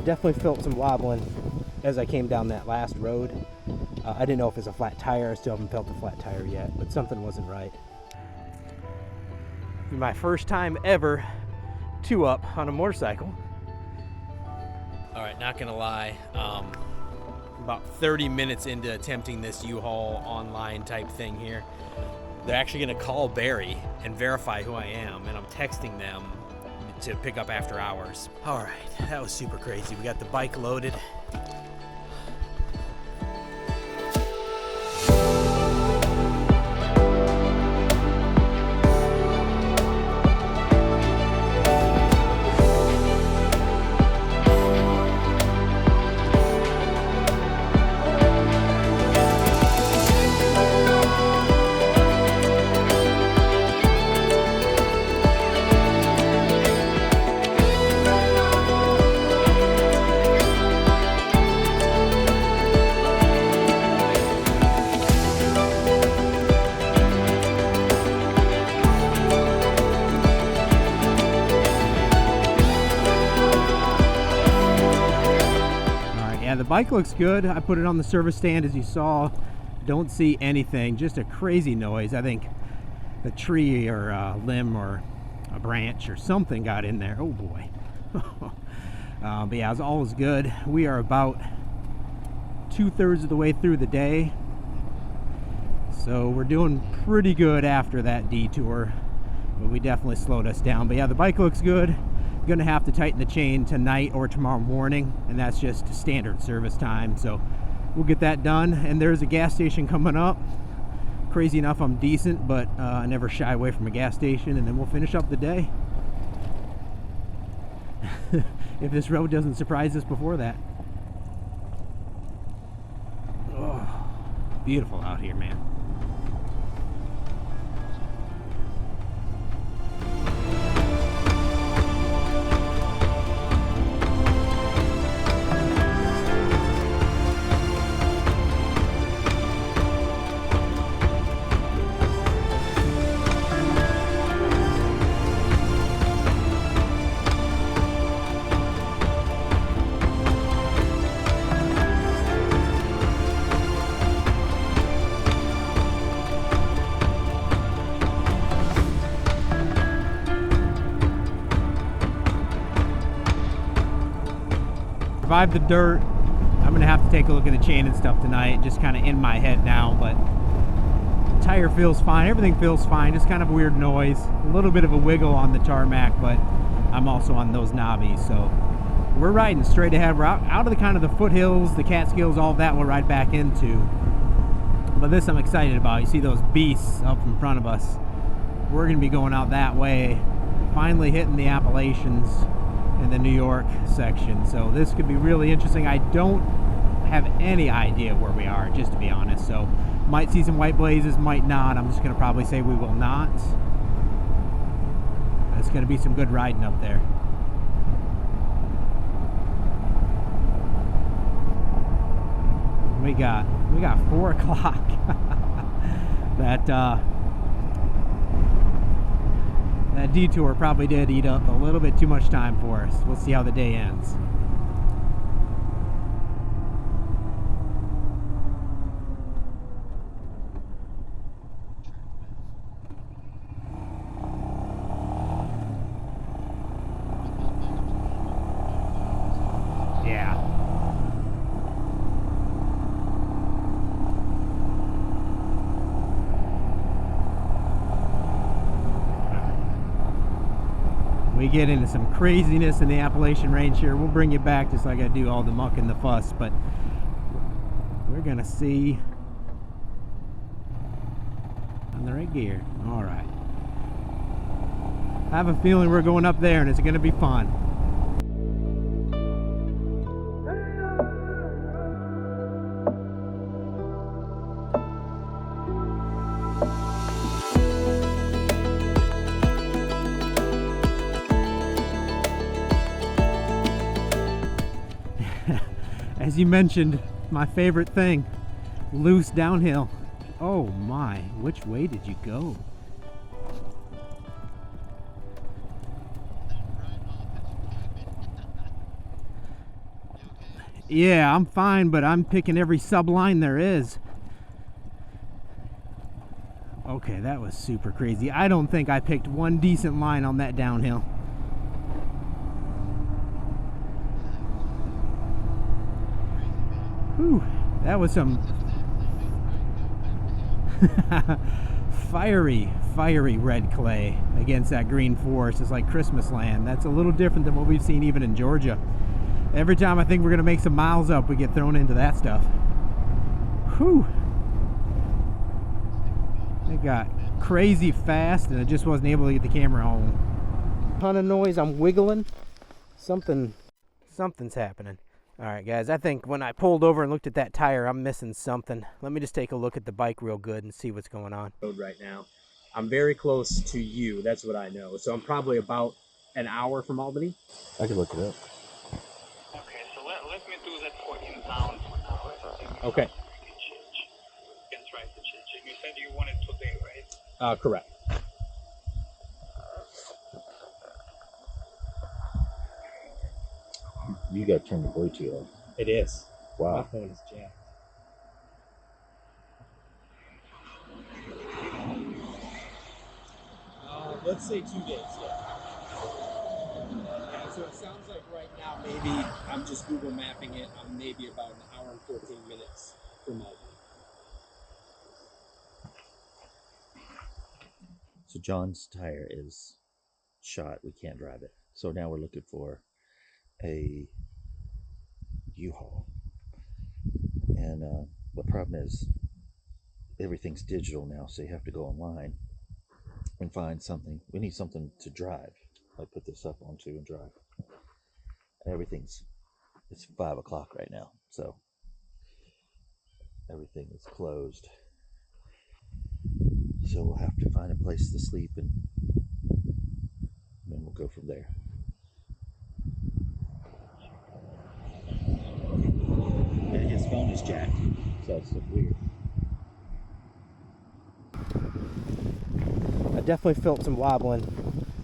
Definitely felt some wobbling as I came down that last road. I didn't know if it's a flat tire. I still haven't felt the flat tire yet, but something wasn't right. My first time ever two-up on a motorcycle. All right, not gonna lie, about 30 minutes into attempting this U-Haul online type thing here, they're actually gonna call Barry and verify who I am, and I'm texting them to pick up after hours. All right, that was super crazy. We got the bike loaded. The bike looks good. I put it on the service stand, as you saw. Don't see anything, just a crazy noise. I think a tree or a limb or a branch or something got in there. Oh boy. But yeah, all is good. We are about 2/3 of the way through the day, so we're doing pretty good after that detour, but we definitely slowed us down. But yeah, the bike looks good. Gonna have to tighten the chain tonight or tomorrow morning, and that's just standard service time, so we'll get that done. And there's a gas station coming up. Crazy enough, I'm decent, but I never shy away from a gas station, and then we'll finish up the day. If this road doesn't surprise us before that. Oh, beautiful out here, man. Survived the dirt. I'm gonna have to take a look at the chain and stuff tonight, just kind of in my head now, but the tire feels fine, everything feels fine, just kind of a weird noise, a little bit of a wiggle on the tarmac, but I'm also on those knobbies, so we're riding straight ahead. We're out of the kind of the foothills, the Catskills, all of that we'll ride back into, but this I'm excited about. You see those beasts up in front of us. We're gonna be going out that way, finally hitting the Appalachians in the New York section, so this could be really interesting. I don't have any idea where we are, just to be honest, so might see some white blazes, might not. I'm just gonna probably say we will not. It's gonna be some good riding up there. We got 4 o'clock. That detour probably did eat up a little bit too much time for us. We'll see how the day ends. Yeah. We get into some craziness in the Appalachian Range here. We'll bring you back just like I do all the muck and the fuss, but we're gonna see on the right gear. All right. I have a feeling we're going up there and it's gonna be fun. As you mentioned, my favorite thing, loose downhill. Oh my, which way did you go? Yeah, I'm fine, but I'm picking every subline there is. Okay, that was super crazy. I don't think I picked one decent line on that downhill. Whew, that was some fiery red clay against that green forest. It's like Christmas land. That's a little different than what we've seen even in Georgia. Every time I think we're gonna make some miles up, we get thrown into that stuff. Whew. It got crazy fast and I just wasn't able to get the camera home. Ton of noise, I'm wiggling. Something's happening. All right, guys, I think when I pulled over and looked at that tire, I'm missing something. Let me just take a look at the bike real good and see what's going on. Right now, I'm very close to you. That's what I know. So I'm probably about an hour from Albany. I can look it up. Okay, so let me do that 14 pounds for now. Okay. You can try to change it. You said you want it today, right? Correct. You got to turn the Bluetooth off. It is. Wow. My phone is jacked. Let's say 2 days, yeah. So it sounds like right now maybe I'm just Google mapping it. I'm maybe about an hour and 14 minutes from Albany. So John's tire is shot. We can't drive it. So now we're looking for a U-Haul. And the problem is everything's digital now, so you have to go online and find something. We need something to drive. I put this up onto and drive. It's 5 o'clock right now, so everything is closed. So we'll have to find a place to sleep and then we'll go from there. And his phone is jacked, so it's weird. I definitely felt some wobbling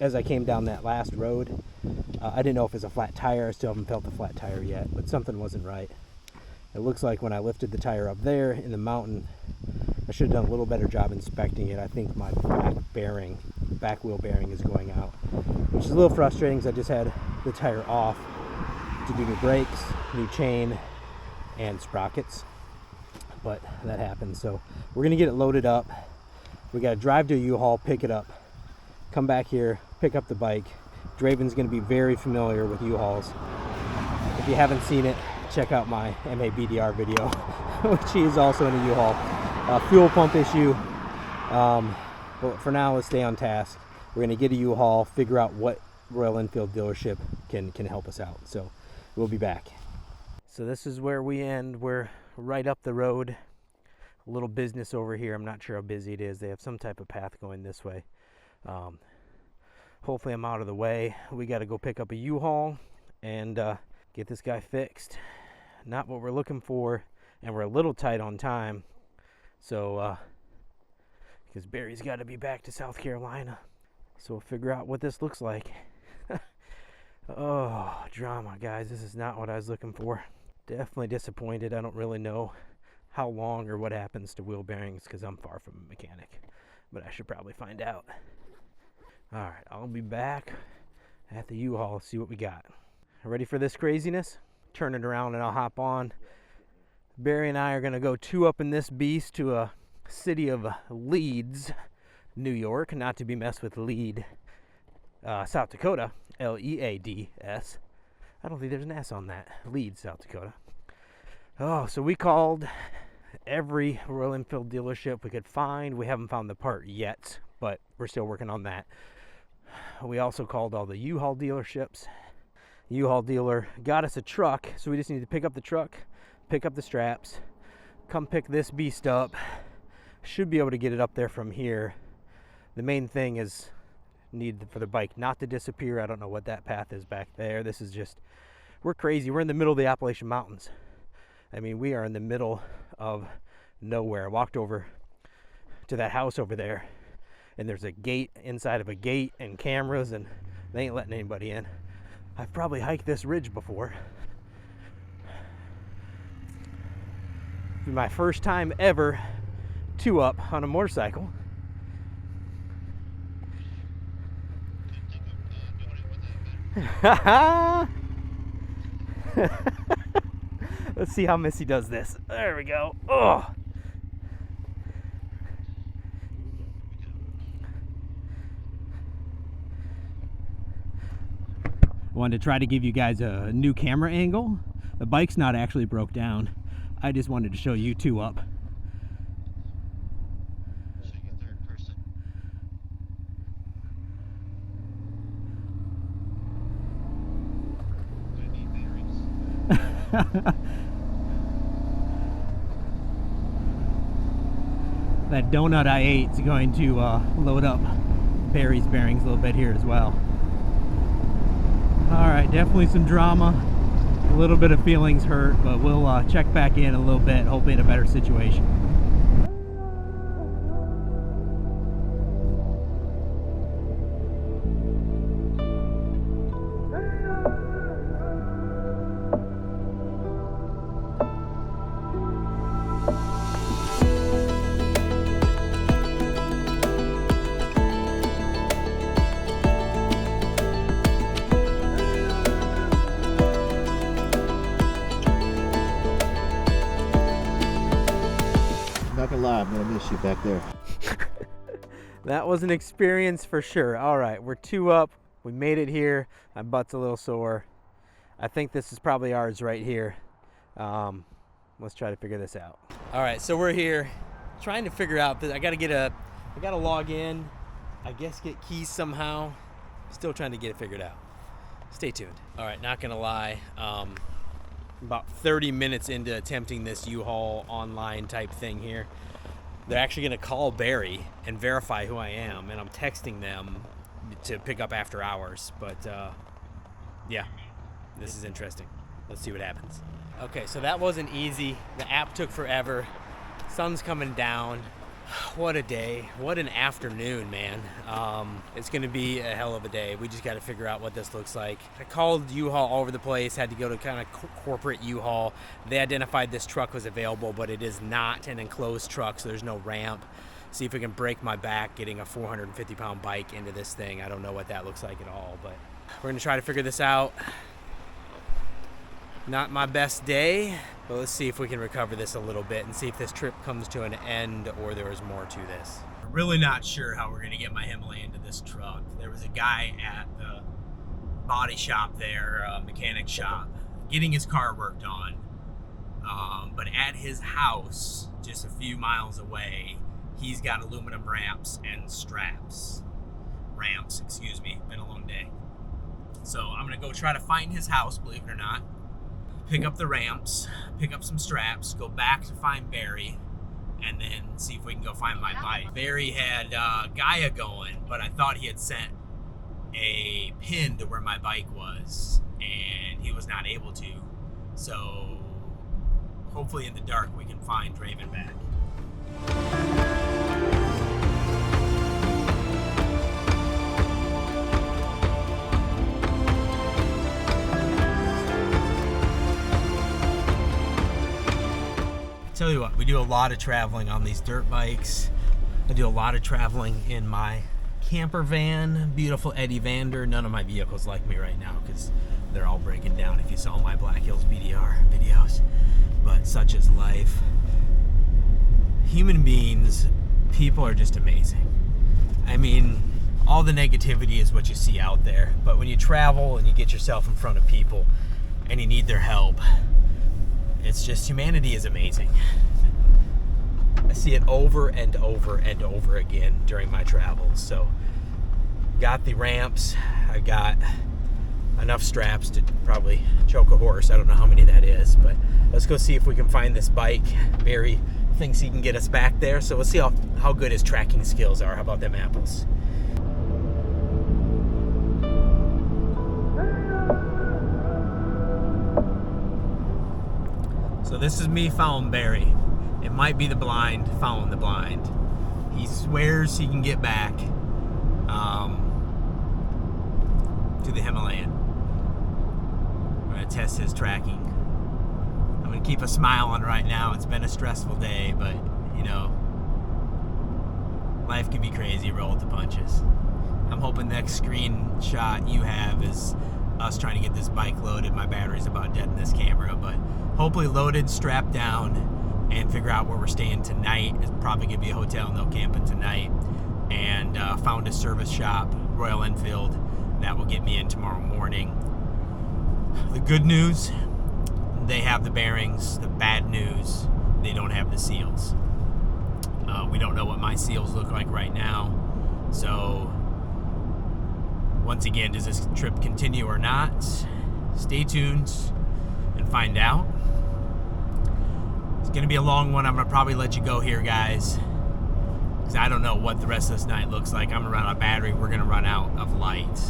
as I came down that last road. I didn't know if it was a flat tire. I still haven't felt the flat tire yet, but something wasn't right. It looks like when I lifted the tire up there in the mountain, I should have done a little better job inspecting it. I think my back wheel bearing is going out, which is a little frustrating because I just had the tire off to do new brakes, new chain, and sprockets, but that happened. So we're gonna get it loaded up. We gotta drive to a U-Haul, pick it up, come back here, pick up the bike. Draven's gonna be very familiar with U-Hauls. If you haven't seen it, check out my NEBDR video, which he is also in a U-Haul. Fuel pump issue, but for now, let's stay on task. We're gonna get a U-Haul, figure out what Royal Enfield dealership can help us out. So we'll be back. So this is where we end. We're right up the road. A little business over here. I'm not sure how busy it is. They have some type of path going this way. Hopefully I'm out of the way. We got to go pick up a U-Haul and get this guy fixed. Not what we're looking for, and we're a little tight on time. So, because Barry's got to be back to South Carolina. So we'll figure out what this looks like. Oh, drama, guys. This is not what I was looking for. Definitely disappointed. I don't really know how long or what happens to wheel bearings because I'm far from a mechanic. But I should probably find out. Alright, I'll be back at the U-Haul, see what we got. Ready for this craziness? Turn it around and I'll hop on. Barry and I are going to go up in this beast to a city of Leeds, New York, not to be messed with Lead, South Dakota, L-E-A-D-S. I don't think there's an S on that. Leeds, South Dakota. Oh, so we called every Royal Enfield dealership we could find. We haven't found the part yet, but we're still working on that. We also called all the U-Haul dealerships. U-Haul dealer got us a truck, so we just need to pick up the truck, pick up the straps, come pick this beast up. Should be able to get it up there from here. The main thing is need for the bike not to disappear. I don't know what that path is back there. This is just, we're crazy. We're in the middle of the Appalachian Mountains. I mean, we are in the middle of nowhere. I walked over to that house over there, and there's a gate inside of a gate and cameras, and they ain't letting anybody in. I've probably hiked this ridge before. be my first time ever 2-up on a motorcycle. Let's see how Missy does this. There we go. Oh. Wanted to try to give you guys a new camera angle. The bike's not actually broke down. I just wanted to show you 2-up. That donut I ate is going to load up Barry's bearings a little bit here as well. Alright, definitely some drama, a little bit of feelings hurt, but we'll check back in a little bit, hopefully in a better situation. Not gonna lie, I'm gonna miss you back there. That was an experience for sure. All right, we're 2-up. We made it here. My butt's a little sore. I think this is probably ours right here. Let's try to figure this out. All right, so we're here trying to figure out that I gotta log in, I guess get keys somehow. Still trying to get it figured out. Stay tuned. All right, not gonna lie. About 30 minutes into attempting this U-Haul online type thing here, they're actually going to call Barry and verify who I am, and I'm texting them to pick up after hours. But yeah, this is interesting. Let's see what happens. Okay, so that wasn't easy. The app took forever. Sun's coming down. What a day. What an afternoon, man. It's going to be a hell of a day. We just got to figure out what this looks like. I called U-Haul all over the place, had to go to kind of corporate U-Haul. They identified this truck was available, but it is not an enclosed truck, so there's no ramp. See if we can break my back getting a 450-pound bike into this thing. I don't know what that looks like at all, but we're going to try to figure this out. Not my best day, but let's see if we can recover this a little bit and see if this trip comes to an end or there is more to this. I'm really not sure how we're going to get my Himalayan into this truck. There was a guy at the body shop there, mechanic shop, getting his car worked on. But at his house, just a few miles away, he's got aluminum ramps and straps. Ramps, excuse me. Been a long day. So I'm going to go try to find his house, believe it or not. Pick up the ramps, pick up some straps, go back to find Barry, and then see if we can go find my bike. Barry had Gaia going, but I thought he had sent a pin to where my bike was, and he was not able to. So hopefully in the dark we can find Draven back. Tell you what, we do a lot of traveling on these dirt bikes. I do a lot of traveling in my camper van, beautiful Eddie Vander. None of my vehicles like me right now because they're all breaking down if you saw my Black Hills BDR videos. But such is life. Human beings, people are just amazing. I mean, all the negativity is what you see out there. But when you travel and you get yourself in front of people and you need their help, it's just, humanity is amazing. I see it over and over and over again during my travels. So, got the ramps. I got enough straps to probably choke a horse. I don't know how many that is, but let's go see if we can find this bike. Barry thinks he can get us back there, so we'll see how good his tracking skills are. How about them apples? So this is me following Barry. It might be the blind following the blind. He swears he can get back to the Himalayan. I'm gonna test his tracking. I'm gonna gonna keep a smile on right now. It's been a stressful day, but you know, life can be crazy. Roll with the punches. I'm hoping the next screenshot you have is us trying to get this bike loaded. My battery's about dead in this camera, but hopefully loaded, strapped down, and figure out where we're staying tonight. It's probably gonna be a hotel, no camping tonight. And found a service shop, Royal Enfield, that will get me in tomorrow morning. The good news, they have the bearings. The bad news, they don't have the seals. We don't know what my seals look like right now. So, once again, does this trip continue or not? Stay tuned and find out. It's going to be a long one. I'm going to probably let you go here, guys, because I don't know what the rest of this night looks like. I'm going to run out of battery. We're going to run out of light.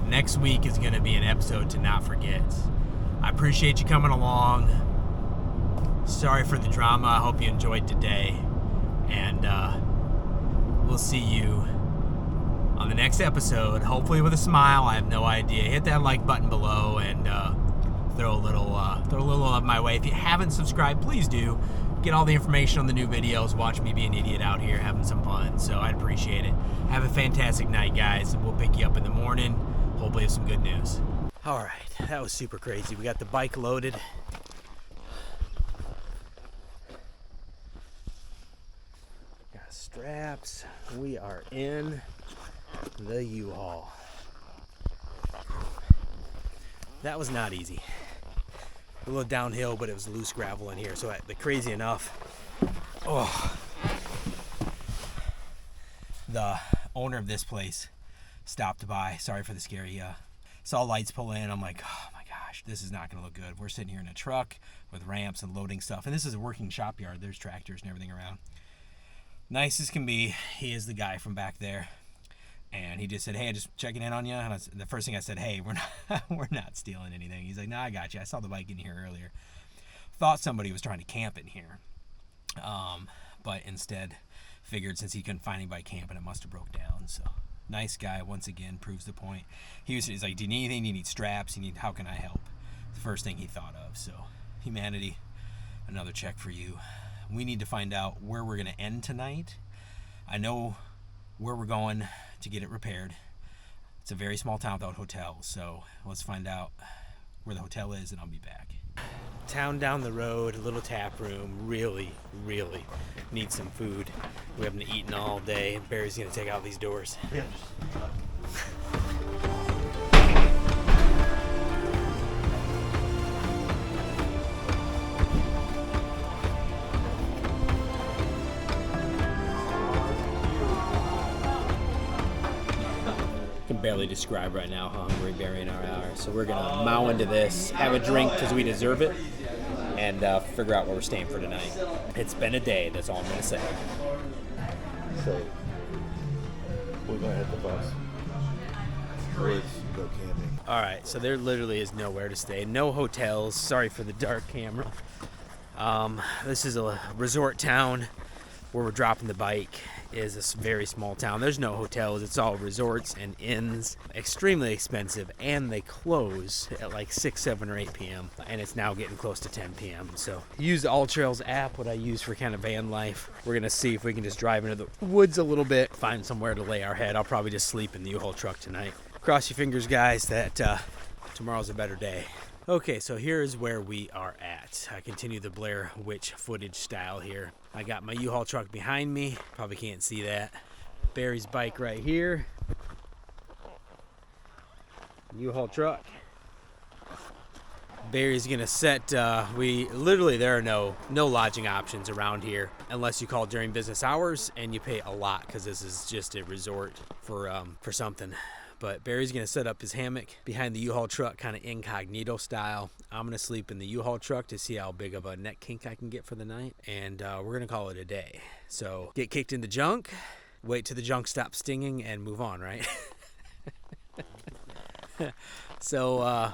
Next week is going to be an episode to not forget. I appreciate you coming along. Sorry for the drama. I hope you enjoyed today. And we'll see you on the next episode, hopefully with a smile. I have no idea. Hit that like button below and throw a little love my way. If you haven't subscribed, please do. Get all the information on the new videos. Watch me be an idiot out here having some fun. So I'd appreciate it. Have a fantastic night, guys, and we'll pick you up in the morning. Hopefully with some good news. All right, that was super crazy. We got the bike loaded. Got straps. We are in the U-Haul. That was not easy. A little downhill, but it was loose gravel in here. So the crazy enough, the owner of this place stopped by. Sorry for the scary. Saw lights pull in. I'm like, oh my gosh, this is not going to look good. We're sitting here in a truck with ramps and loading stuff, and this is a working shop yard. There's tractors and everything around. Nice as can be. He is the guy from back there. And he just said, hey, just checking in on you. And the first thing I said, hey, we're not stealing anything. He's like, no, I got you. I saw the bike in here earlier. Thought somebody was trying to camp in here. But instead figured since he couldn't find anybody camping, it must have broke down. So nice guy, once again, proves the point. He's like, do you need anything? Do you need straps? How can I help? The first thing he thought of. So humanity, another check for you. We need to find out where we're going to end tonight. I know where we're going to get it repaired. It's a very small town without hotels, so let's find out where the hotel is and I'll be back. Town down the road, a little tap room. Really need some food. We haven't eaten all day. Barry's gonna take out these doors. Yeah. Barely describe right now how hungry Barry and I are. So we're gonna mow into this, have a drink because we deserve it, and figure out where we're staying for tonight. It's been a day, that's all I'm gonna say. So we're gonna hit the bus. Let's go camping. All right, so there literally is nowhere to stay. No hotels. Sorry for the dark camera. This is a resort town where we're dropping the bike. Is a very small town. There's no hotels. It's all resorts and inns. Extremely expensive, and they close at like 6, 7, or 8 p.m. And it's now getting close to 10 p.m. So use the All Trails app, what I use for kind of van life. We're gonna see if we can just drive into the woods a little bit, find somewhere to lay our head. I'll probably just sleep in the U-Haul truck tonight. Cross your fingers, guys, that tomorrow's a better day. Okay, so here's where we are at. I continue the Blair Witch footage style here. I got my U-Haul truck behind me. Probably can't see that. Barry's bike right here. U-Haul truck. Barry's gonna set, there are no lodging options around here unless you call during business hours, and you pay a lot because this is just a resort for something. But Barry's going to set up his hammock behind the U-Haul truck, kind of incognito style. I'm going to sleep in the U-Haul truck to see how big of a neck kink I can get for the night. And we're going to call it a day. So get kicked in the junk, wait till the junk stops stinging, and move on, right? So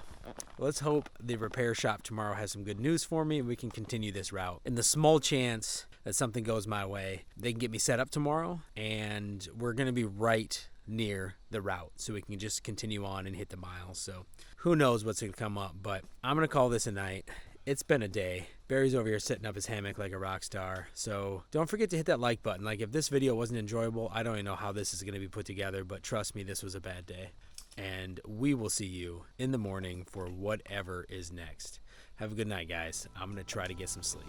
let's hope the repair shop tomorrow has some good news for me and we can continue this route. In the small chance that something goes my way, they can get me set up tomorrow, and we're going to be right near the route so we can just continue on and hit the miles. So who knows what's going to come up, but I'm going to call this a night. It's been a day. Barry's over here setting up his hammock like a rock star. So don't forget to hit that like button. Like, if this video wasn't enjoyable, I don't even know how this is going to be put together, but trust me, this was a bad day. And we will see you in the morning for whatever is next. Have a good night, guys. I'm going to try to get some sleep.